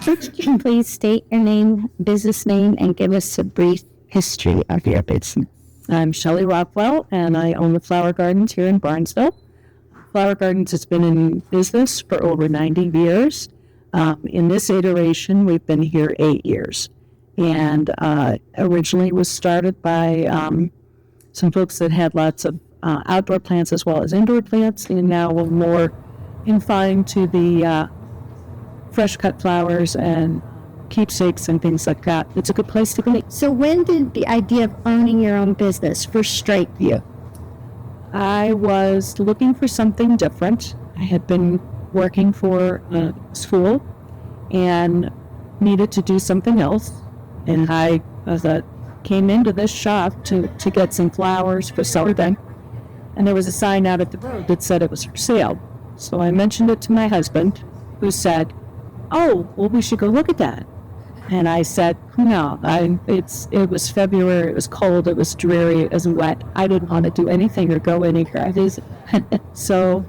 Could you please state your name, business name, and give us a brief history of your business? I'm Shelley Rockwell, and I own the Flower Gardens here in Barnesville. Flower Gardens has been in business for over 90 years. In this iteration, we've been here 8 years. And originally was started by some folks that had lots of outdoor plants as well as indoor plants, and now we're more confined to the fresh cut flowers and keepsakes and things like that. It's a good place to be. So when did the idea of owning your own business first strike you? I was looking for something different. I had been working for school and needed to do something else. And I came into this shop to get some flowers for something. And there was a sign out at the road that said it was for sale. So I mentioned it to my husband, who said, "Oh, well, we should go look at that." And I said, "No, it was February, it was cold, it was dreary, it was wet. I didn't want to do anything or go anywhere." So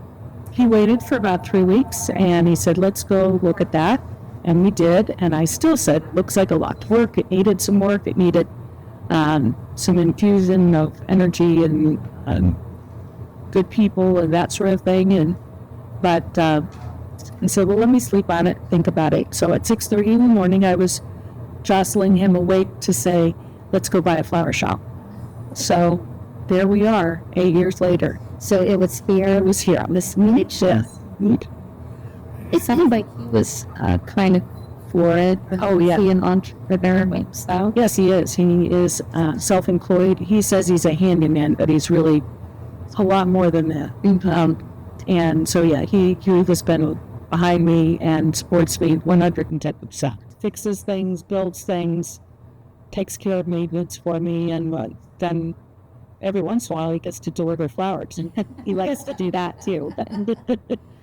he waited for about 3 weeks, and he said, "Let's go look at that." And we did, and I still said, "Looks like a lot of work. It needed some work. It needed some infusion of energy and good people and that sort of thing." But I said, "Well, let me sleep on it, think about it." So at 6:30 in the morning, I was jostling him awake to say, "Let's go buy a flower shop." So there we are, 8 years later. So it was here. It was here. This meet. Yes. It sounded like he was kind of for it. Oh, yeah. He an entrepreneur himself. Yes, he is. He is self-employed. He says he's a handyman, but he's really a lot more than that. And so, yeah, he has been behind me and supports me 110%. Fixes things, builds things, takes care of maintenance for me, and then every once in a while he gets to deliver flowers. He likes to do that too.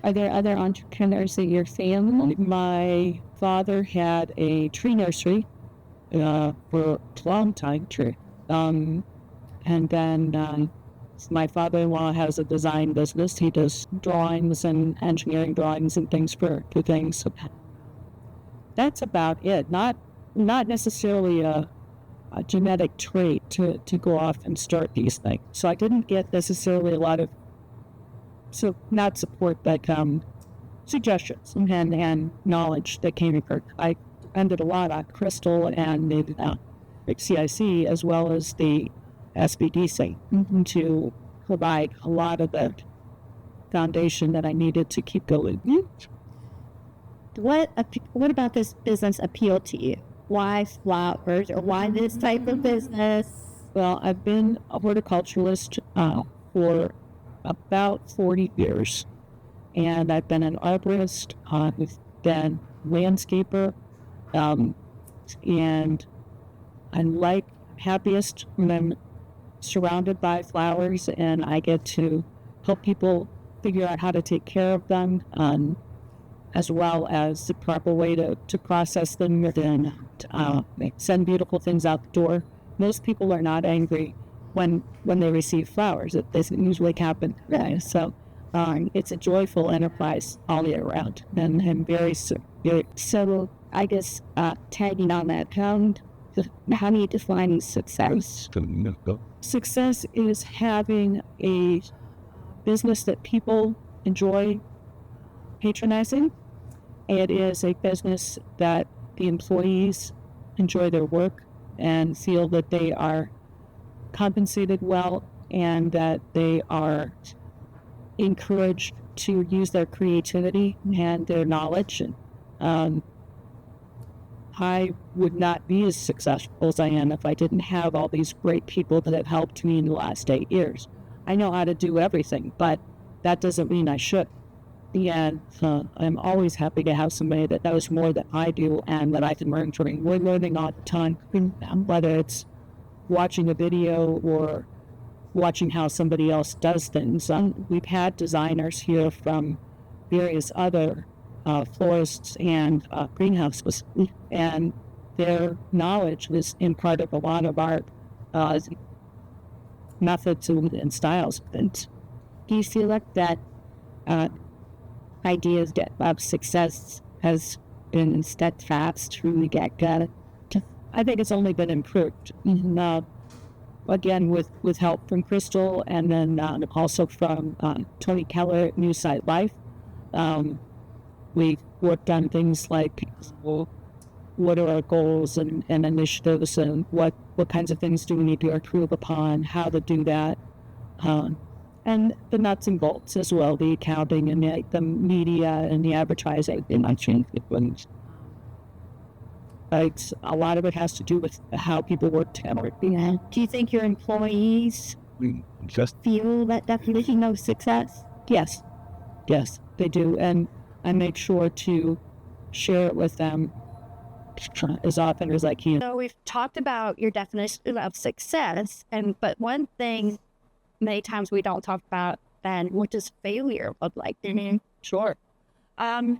Are there other entrepreneurs in your family? My father had a tree nursery for a long time, and then my father-in-law has a design business. He does drawings and engineering drawings and things for things. So that's about it. Not necessarily a genetic trait to go off and start these things. So I didn't get necessarily a lot of not support, but suggestions and knowledge that came from. I depended a lot on Crystal and the CIC as well as the SBDC to provide a lot of the foundation that I needed to keep going. What about this business appealed to you? Why flowers, or why this type of business? Well, I've been a horticulturalist for about 40 years, and I've been an arborist, I've been landscaper, and I'm happiest when I'm surrounded by flowers and I get to help people figure out how to take care of them, as well as the proper way to process them and send beautiful things out the door. Most people are not angry when they receive flowers. It doesn't usually happen. Right? So it's a joyful enterprise all year round, and I'm very. So I guess tagging on that, how do you define success? Success is having a business that people enjoy patronizing. It is a business that the employees enjoy their work and feel that they are compensated well and that they are encouraged to use their creativity and their knowledge. I would not be as successful as I am if I didn't have all these great people that have helped me in the last 8 years. I know how to do everything, but that doesn't mean I should. And I'm always happy to have somebody that knows more than I do and that I can learn from. We're learning all the time, whether it's watching a video or watching how somebody else does things. We've had designers here from various other florists and greenhouses, and their knowledge was in part of a lot of our methods and styles. And do you feel like that ideas of success has been steadfast through the get-go? I think it's only been improved. Again, with help from Crystal, and then also from Tony Keller at New Sight Life. We've worked on things like, well, what are our goals and initiatives, and what kinds of things do we need to improve upon, how to do that, and the nuts and bolts as well, the accounting and the media and the advertising. And I think it was A lot of it has to do with how people work together. Yeah. Do you think your employees Just feel that definition of success? Yes, they do, and I make sure to share it with them as often as I can. So we've talked about your definition of success, but one thing many times we don't talk about then, what does failure look like? Sure. I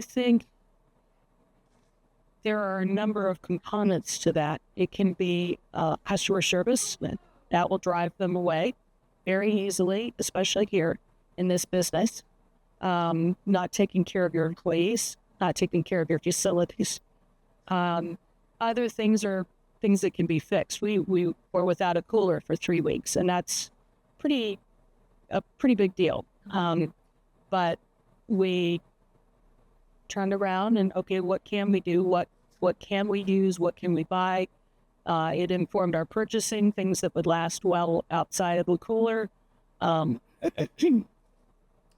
think there are a number of components to that. It can be customer service that will drive them away very easily, especially here in this business. Not taking care of your employees, not taking care of your facilities. Other things are things that can be fixed. We were without a cooler for 3 weeks, and that's a pretty big deal. But we turned around and, okay, what can we do? What can we use? What can we buy? It informed our purchasing, things that would last well outside of the cooler.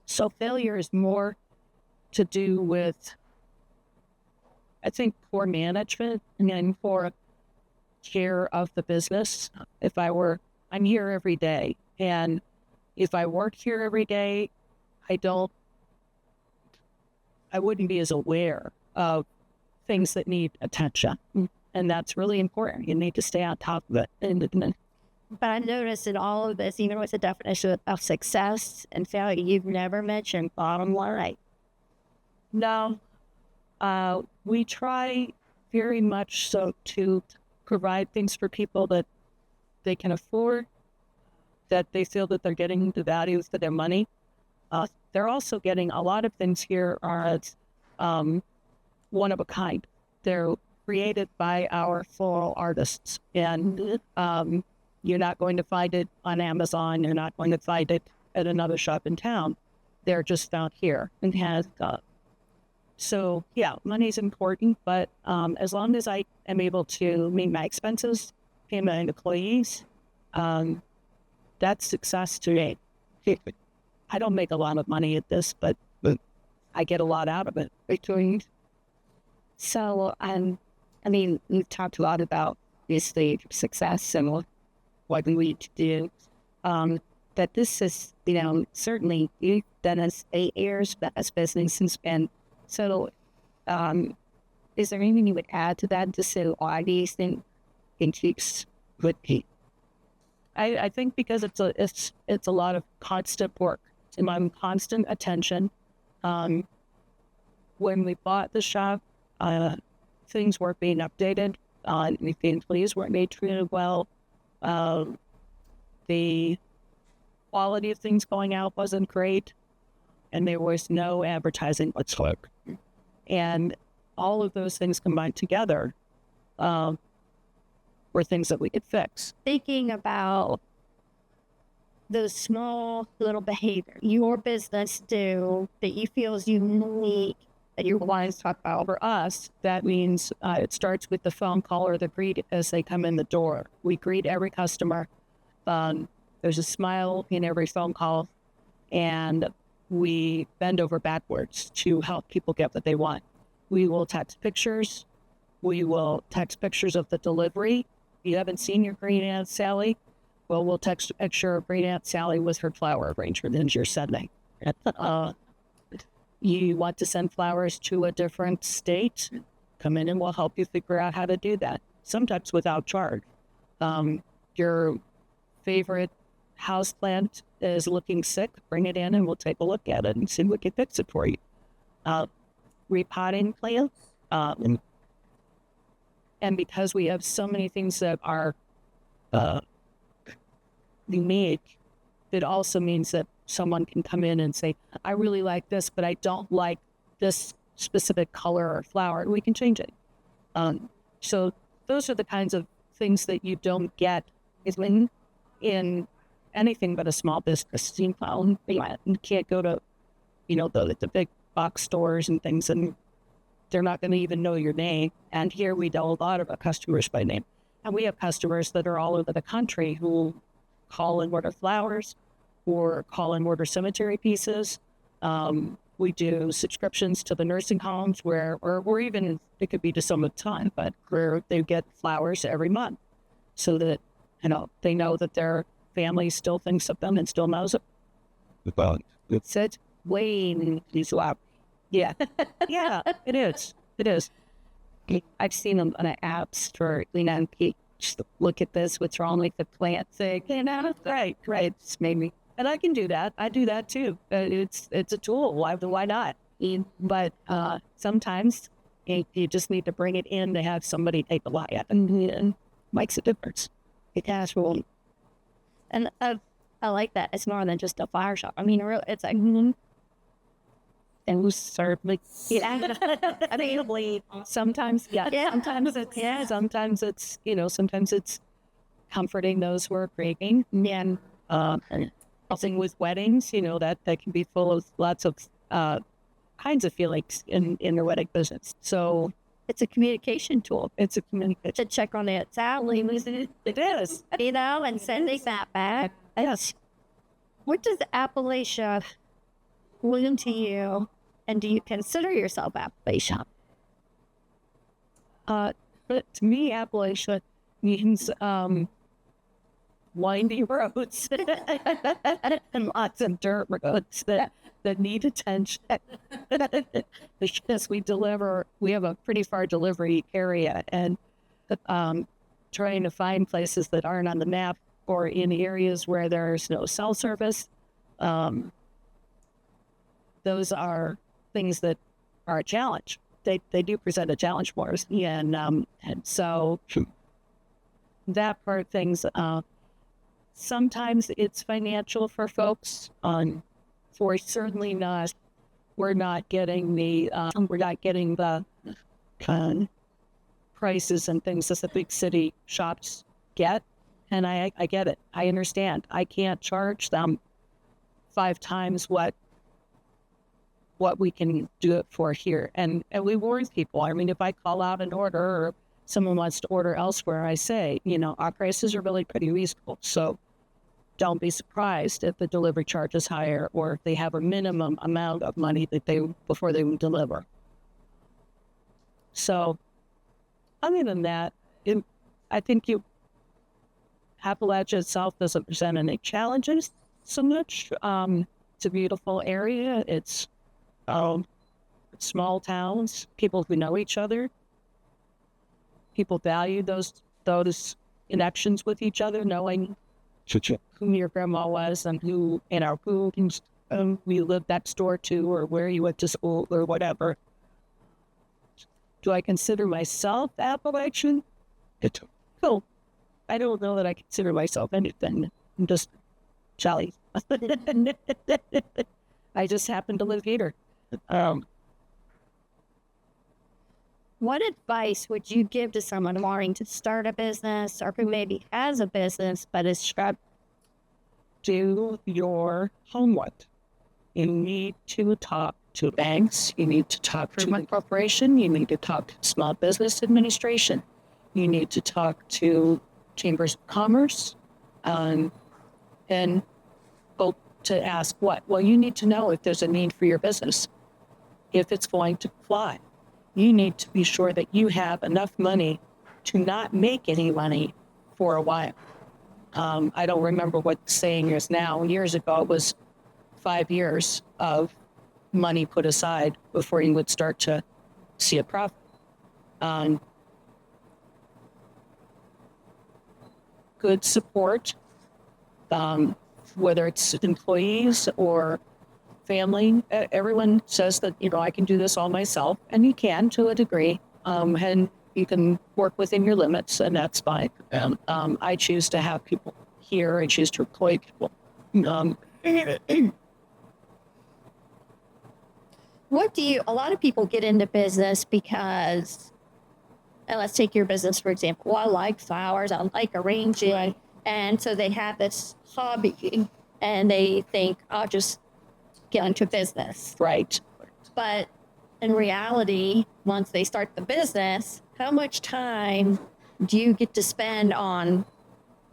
So failure is more to do with, I think, poor management and poor care of the business. I'm here every day, and if I worked here every day, I wouldn't be as aware of things that need attention. And that's really important. You need to stay on top of it. But I noticed in all of this, even with the definition of success and failure, you've never mentioned bottom line. No, we try very much so to provide things for people that they can afford, that they feel that they're getting the value for their money. They're also getting a lot of things here are one of a kind. They're created by our floral artists, and you're not going to find it on Amazon. You're not going to find it at another shop in town. They're just found here and so yeah, money's important, but as long as I am able to meet my expenses, pay my employees, that's success to me. I don't make a lot of money at this, but I get a lot out of it. So, I mean, we've talked a lot about obviously success and what we need to do. But this is, certainly you've done us 8 years as business and spend. So, is there anything you would add to that to say why do you think it keeps good people? I think because it's a lot of constant work and constant attention. When we bought the shop, things weren't being updated. The employees weren't being treated well. The quality of things going out wasn't great, and there was no advertising whatsoever. And all of those things combined together were things that we could fix. Thinking about those small little behaviors your business do that you feel is unique that your clients talk about. For us, that means it starts with the phone call or the greet as they come in the door. We greet every customer. There's a smile in every phone call, and we bend over backwards to help people get what they want. We will text pictures. We will text pictures of the delivery. If you haven't seen your great Aunt Sally, well, we'll text a picture of great Aunt Sally with her flower arrangement that you're sending. You want to send flowers to a different state? Come in and we'll help you figure out how to do that, sometimes without charge. Your favorite houseplant is looking sick, bring it in and we'll take a look at it and see if we can fix it for you. Repotting plants. And because we have so many things that are unique, it also means that someone can come in and say, I really like this, but I don't like this specific color or flower, we can change it. So those are the kinds of things that you don't get in anything but a small business. You can't go to, the big box stores and things, and they're not going to even know your name. And here we know a lot of our customers by name. And we have customers that are all over the country who call and order flowers or call and order cemetery pieces. We do subscriptions to the nursing homes or even, it could be to some of the time, but where they get flowers every month so that, they know that their family still thinks of them and still knows it. It's way these loud. Yeah. Yeah, it is. It is. I've seen them on the apps for, just look at this, what's wrong with the plant thing, right. It's made me, and I can do that. I do that too. It's a tool. Why not? But sometimes you just need to bring it in to have somebody take a look at it, and makes a difference. It has one. And I like that. It's more than just a flower shop. I mean, it's like, and who served me? Yeah, I mean, sometimes, sometimes it's comforting those who are grieving, and helping with weddings. That can be full of lots of kinds of feelings in the wedding business. So it's a communication tool. It's a communication to check on it. Sadly, it is, and sending that back. Yes. What does Appalachia mean to you? And do you consider yourself Appalachia? But to me, Appalachia means windy roads and lots of dirt roads that need attention. Because we have a pretty far delivery area, and trying to find places that aren't on the map or in areas where there's no cell service, those are things that are a challenge. They do present a challenge for us, and so that part of things. Sometimes it's financial for folks. Certainly not. We're not getting the prices and things that the big city shops get, and I get it. I understand. I can't charge them 5 times what we can do it for here. And we warn people. I mean, if I call out an order or someone wants to order elsewhere, I say, our prices are really pretty reasonable. So don't be surprised if the delivery charge is higher or if they have a minimum amount of money before they would deliver. So other than that, I think Appalachia itself doesn't present any challenges so much. It's a beautiful area. It's small towns, people who know each other. People value those connections with each other, knowing who your grandma was and who we lived next door to, or where you went to school or whatever. Do I consider myself Appalachian? Cool. I don't know that I consider myself anything. I'm just Shelley. I just happen to live here. What advice would you give to someone wanting to start a business, or who maybe has a business but is struggling? Do your homework. You need to talk to banks. You need to talk to a corporation. You need to talk to Small Business Administration. You need to talk to Chambers of Commerce, and to ask what? Well, you need to know if there's a need for your business, if it's going to fly. You need to be sure that you have enough money to not make any money for a while. I don't remember what the saying is now. Years ago, it was 5 years of money put aside before you would start to see a profit. Good support, whether it's employees or family. Everyone says that, I can do this all myself, and you can to a degree, and you can work within your limits, and that's fine. I choose to have people here. I choose to employ people. a lot of people get into business because, and let's take your business, for example. Well, I like flowers, I like arranging. And so they have this hobby and they think, I'll just get into business. Right. But in reality, once they start the business, how much time do you get to spend on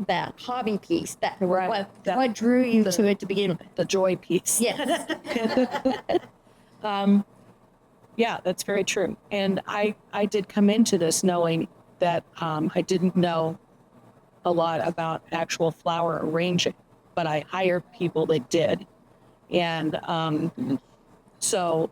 that hobby piece? What drew you to it to begin with? The joy piece. Yes. Yeah, that's very true. And I did come into this knowing that I didn't know a lot about actual flower arranging, but I hired people that did. And so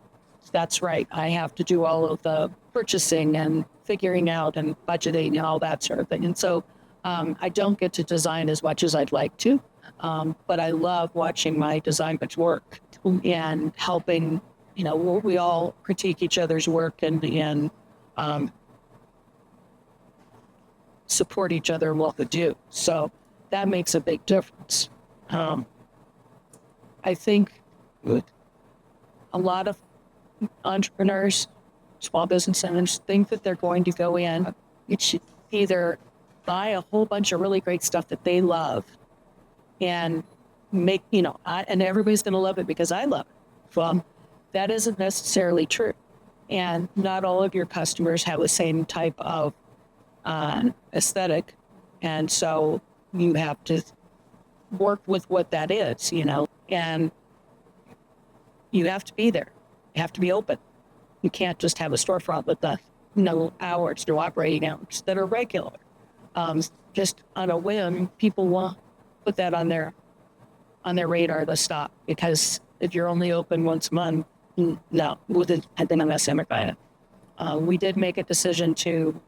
that's right. I have to do all of the purchasing and figuring out and budgeting and all that sort of thing. And so I don't get to design as much as I'd like to, but I love watching my designers work and helping. We all critique each other's work and support each other in what we do. So that makes a big difference. I think a lot of entrepreneurs, small business owners, think that they're going to go in. It should either buy a whole bunch of really great stuff that they love and make, and everybody's going to love it because I love it. Well, that isn't necessarily true. And not all of your customers have the same type of aesthetic. And so you have to work with what that is, and you have to be there. You have to be open. You can't just have a storefront with no hours, no operating hours that are regular. Just on a whim, people want put that on their radar to stop, because if you're only open once a month, no, I think I'm not saying we did make a decision to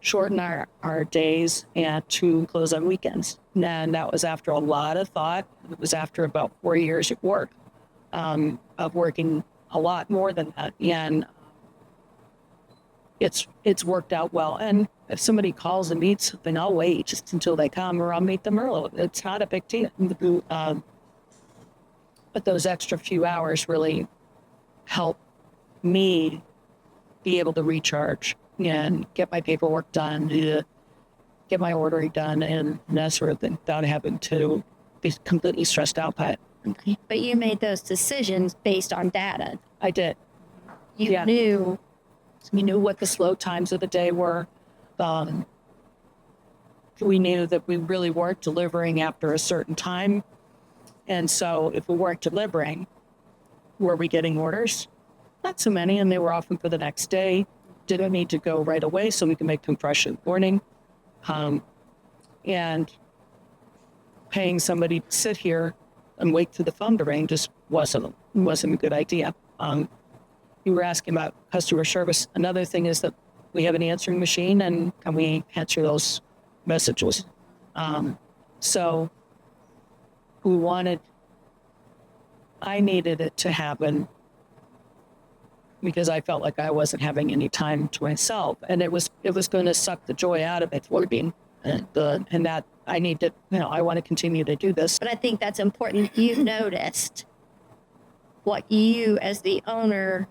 shorten our days and to close on weekends. And that was after a lot of thought. It was after about 4 years of work, of working a lot more than that. And it's worked out well. And if somebody calls and needs something, I'll wait just until they come, or I'll meet them early. It's not a big deal. But those extra few hours really help me be able to recharge and get my paperwork done, get my ordering done, and that sort of thing, without having to be completely stressed out by it. Okay. But you made those decisions based on data. I did. You knew what the slow times of the day were. We knew that we really weren't delivering after a certain time. And so if we weren't delivering, were we getting orders? Not so many, and they were often for the next day. Didn't need to go right away, so we can make them fresh in the morning. And paying somebody to sit here and wait for the phone to ring just wasn't a good idea. You were asking about customer service. Another thing is that we have an answering machine, and can we answer those messages? So I needed it to happen because I felt like I wasn't having any time to myself, and it was going to suck the joy out of it for me. And that I need to, I want to continue to do this. But I think that's important. You noticed what you as the owner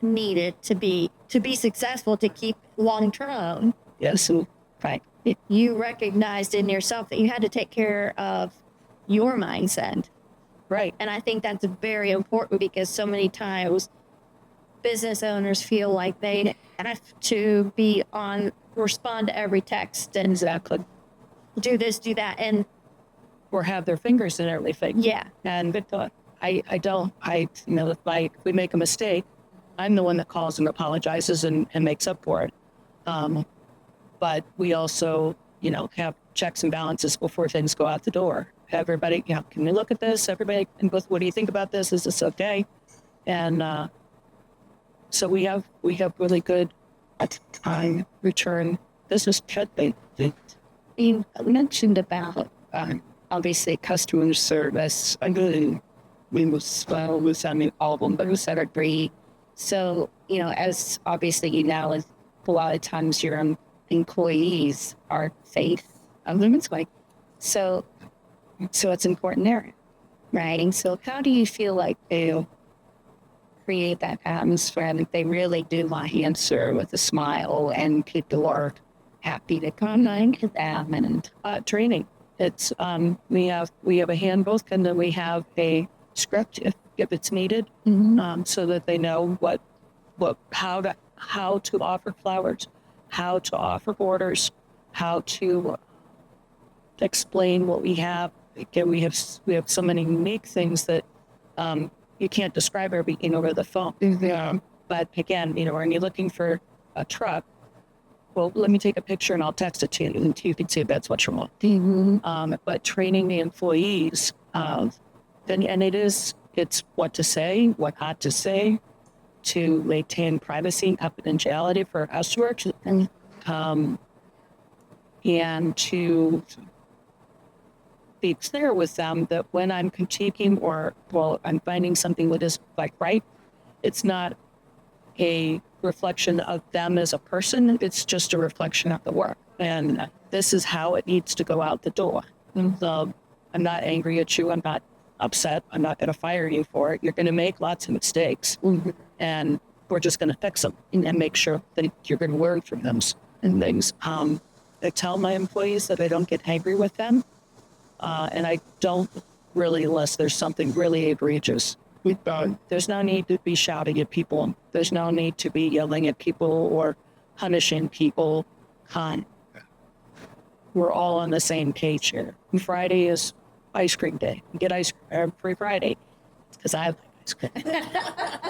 needed to be successful, to keep long term. Yes, right. You recognized in yourself that you had to take care of your mindset. Right. And I think that's very important, because so many times business owners feel like they have to respond to every text and exactly do this, do that, and or have their fingers in everything. Yeah. And I don't. If we make a mistake, I'm the one that calls and apologizes and makes up for it. But we also, have checks and balances before things go out the door. Everybody, can we look at this? Everybody, and what do you think about this? Is this okay? And so we have really good time return business trade. You mentioned about obviously customer service. I mean, all of them, but we said agree. So, as obviously as a lot of times your employees are faith of women's way. So it's important there, right? And so how do you feel like create that atmosphere. And they really do answer with a smile, and people are happy to come to them. And Training. It's we have a handbook, and then we have a script if it's needed, so that they know how to offer flowers, how to offer orders, how to explain what we have. Again, we have so many unique things that you can't describe everything over the phone. yeah, But again, when you're looking for a truck, well, let me take a picture and I'll text it to you, and you can see if that's what you want. But training the employees, and it's what to say, what not to say, to maintain privacy and confidentiality for customers, and to be clear with them that when I'm critiquing or I'm finding something that is right, it's not a reflection of them as a person. It's just a reflection of the work, and this is how it needs to go out the door. So I'm not angry at you. I'm not upset. I'm not going to fire you for it. You're going to make lots of mistakes, and we're just going to fix them and make sure that you're going to learn from them and things. I tell my employees that I don't get angry with them, and I don't really, unless there's something really egregious. There's no need to be shouting at people. There's no need to be yelling at people or punishing people. We're all on the same page here. Friday is ice cream day. You get ice cream every Friday because I like ice cream.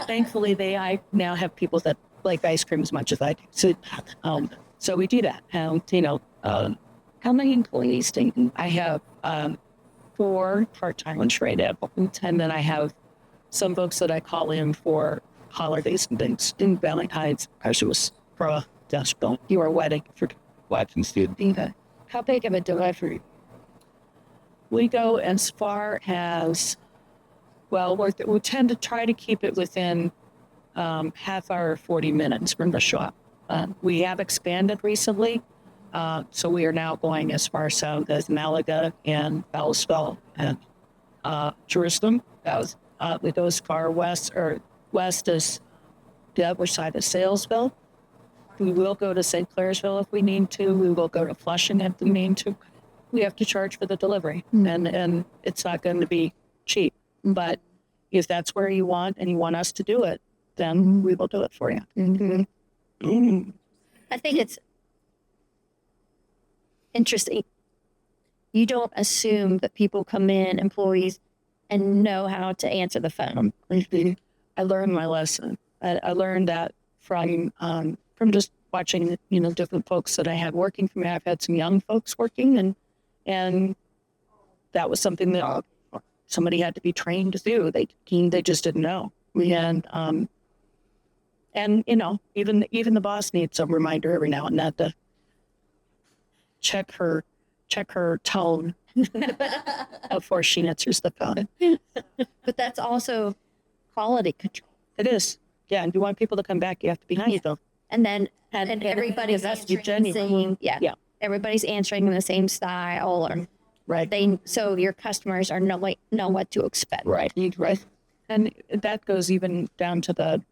Thankfully, I now have people that like ice cream as much as I do. So we do that. how many employees do you? I have 4 part-timers right now, and then I have some folks that I call in for holidays and things. In Valentine's, as it was for a desk bill, your wedding for wedding student. How big of a delivery? We go as far as, we tend to try to keep it within half hour, 40 minutes from the shop. We have expanded recently, so we are now going as far south as Malaga and Belmont and Jerusalem. We go as far west as the other side of Salesville. We will go to St. Clairsville if we need to. We will go to Flushing if we need to. We have to charge for the delivery, and it's not going to be cheap. But if that's where you want and you want us to do it, then we will do it for you. I think it's interesting. You don't assume that people come in, employees, and know how to answer the phone. I learned my lesson. I learned that from just watching, different folks that I had working for me. I've had some young folks working, and that was something that somebody had to be trained to do. They just didn't know. And even the boss needs a reminder every now and then to check her tone before she answers the phone. But that's also quality control. It is. Yeah, and you want people to come back, you have to be nice. Yeah. And then and everybody's answering the same. Yeah. Everybody's answering in the same style, or right. So your customers know what to expect. Right. And that goes even down to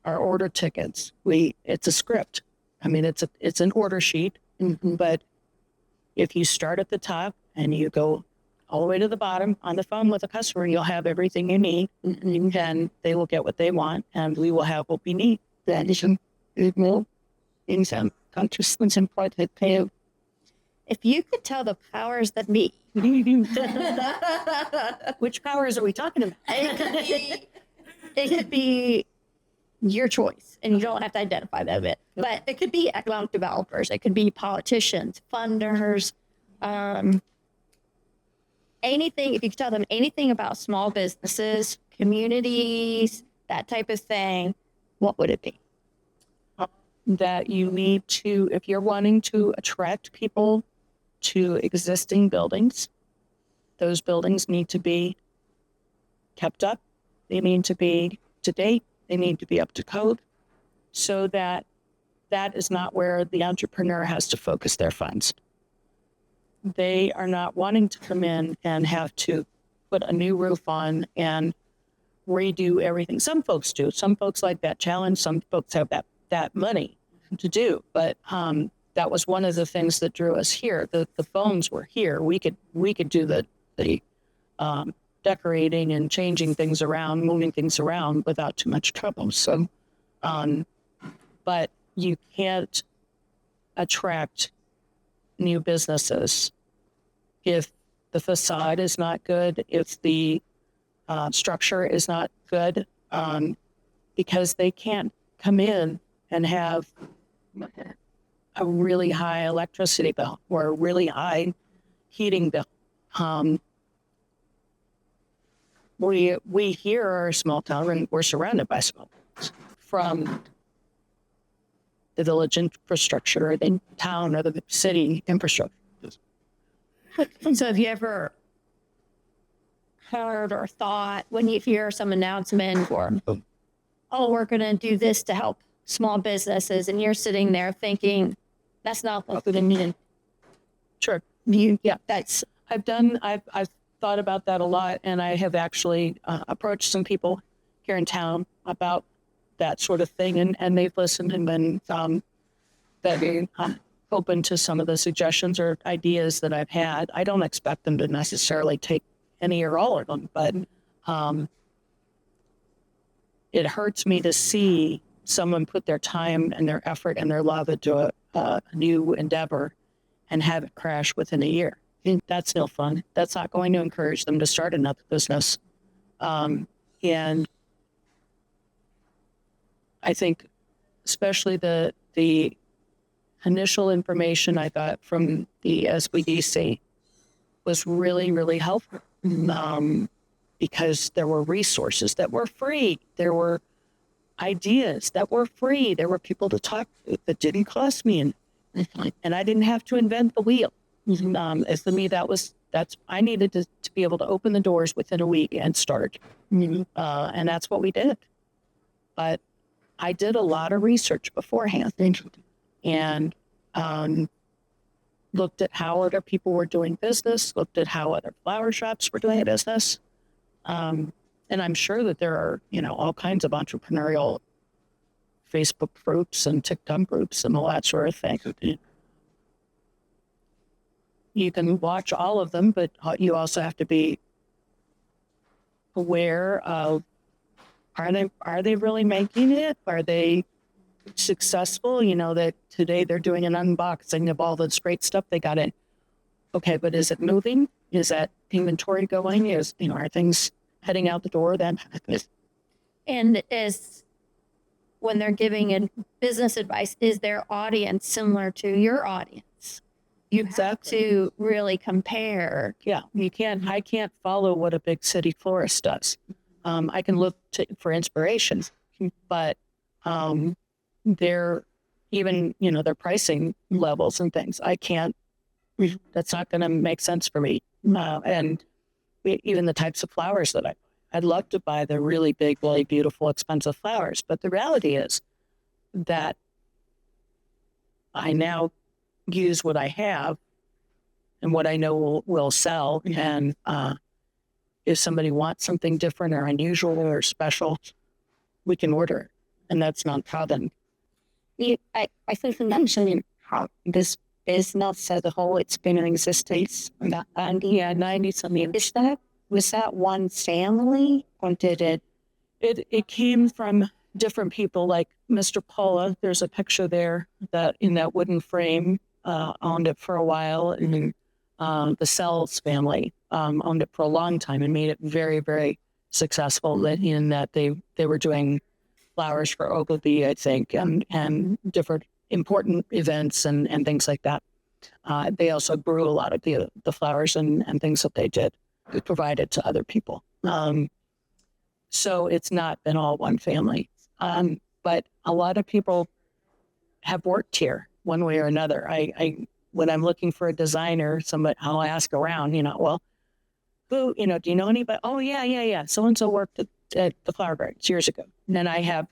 our order tickets. It's a script. I mean, it's an order sheet, but if you start at the top and you go all the way to the bottom on the phone with a customer, you'll have everything you need, and they will get what they want, and we will have what we need. That is in some countries, important too. If you could tell the powers that be, which powers are we talking about? It could be your choice, and you don't have to identify that bit. But it could be economic developers, it could be politicians, funders, anything. If you could tell them anything about small businesses, communities, that type of thing, what would it be? That you need to, if you're wanting to attract people to existing buildings, those buildings need to be kept up. They need to be to date. They need to be up to code, so that is not where the entrepreneur has to focus their funds. They are not wanting to come in and have to put a new roof on and redo everything. Some folks do. Some folks like that challenge. Some folks have that money to do. But that was one of the things that drew us here. The phones were here. We could do the decorating and changing things around, moving things around without too much trouble. So, but you can't attract new businesses if the facade is not good, if the structure is not good, because they can't come in and have a really high electricity bill or a really high heating bill. We here are a small town, and we're surrounded by small towns from the village infrastructure, or the town, or the city infrastructure. So have you ever heard or thought, when you hear some announcement or, oh, we're going to do this to help small businesses, and you're sitting there thinking, that's not what we need. Sure. Yeah, I've thought about that a lot, and I have actually approached some people here in town about that sort of thing, and they've listened and been very open to some of the suggestions or ideas that I've had. I don't expect them to necessarily take any or all of them, but it hurts me to see someone put their time and their effort and their love into a new endeavor and have it crash within a year. That's no fun. That's not going to encourage them to start another business. And I think especially the initial information I got from the SBDC was really, really helpful, because there were resources that were free. There were ideas that were free. There were people to talk to that didn't cost me, and I didn't have to invent the wheel. As to me, I needed to be able to open the doors within a week and start. And that's what we did. But I did a lot of research beforehand and looked at how other people were doing business, looked at how other flower shops were doing business. And I'm sure that there are, all kinds of entrepreneurial Facebook groups and TikTok groups and all that sort of thing. You can watch all of them, but you also have to be aware of, are they really making it? Are they successful? That today they're doing an unboxing of all this great stuff they got in. Okay, but is it moving? Is that inventory going? Are things heading out the door then? And when they're giving business advice, is their audience similar to your audience? You have to really compare. Yeah, I can't follow what a big city florist does. I can look for inspiration, but their pricing levels and things, I can't, that's not going to make sense for me. And even the types of flowers that I'd love to buy the really big, really beautiful, expensive flowers. But the reality is that I now use what I have and what I know will sell. And if somebody wants something different or unusual or special, we can order it. And that's not common. I think you mentioned how this business as a whole, it's been in existence in the 90-something. Was that one family, or did it? It came from different people, like Mr. Paula. There's a picture there that in that wooden frame owned it for a while, and the Sells family owned it for a long time and made it very, very successful. In that they were doing flowers for Ogilvy, I think, and different important events and things like that. They also grew a lot of the flowers and things that they did. They provided to other people. So it's not been all one family. But a lot of people have worked here one way or another. When I'm looking for a designer, I'll ask around, well, who, do you know anybody? Oh, yeah. So-and-so worked at the Flower Gardens years ago. And then I have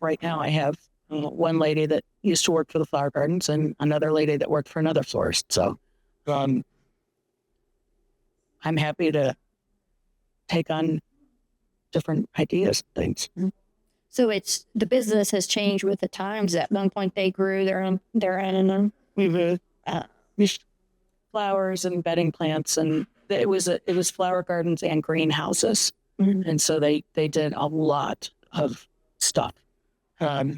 one lady that used to work for the Flower Gardens and another lady that worked for another florist. So I'm happy to take on different ideas and things. So it's the business has changed with the times. At one point, they grew their own Flowers and bedding plants, and it was flower gardens and greenhouses, and so they did a lot of stuff. But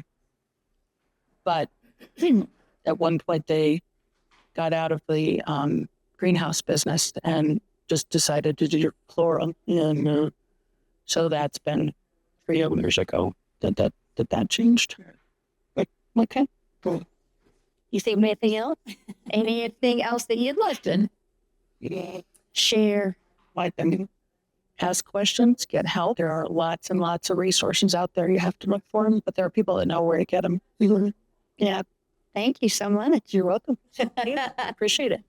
at one point, they got out of the greenhouse business and just decided to do floral, and so that's been 3 years ago that changed. Okay. You think of anything else? Anything else that you'd like to share? Like them, ask questions, get help. There are lots and lots of resources out there. You have to look for them, but there are people that know where to get them. Yeah. Thank you so much. You're welcome. Appreciate it.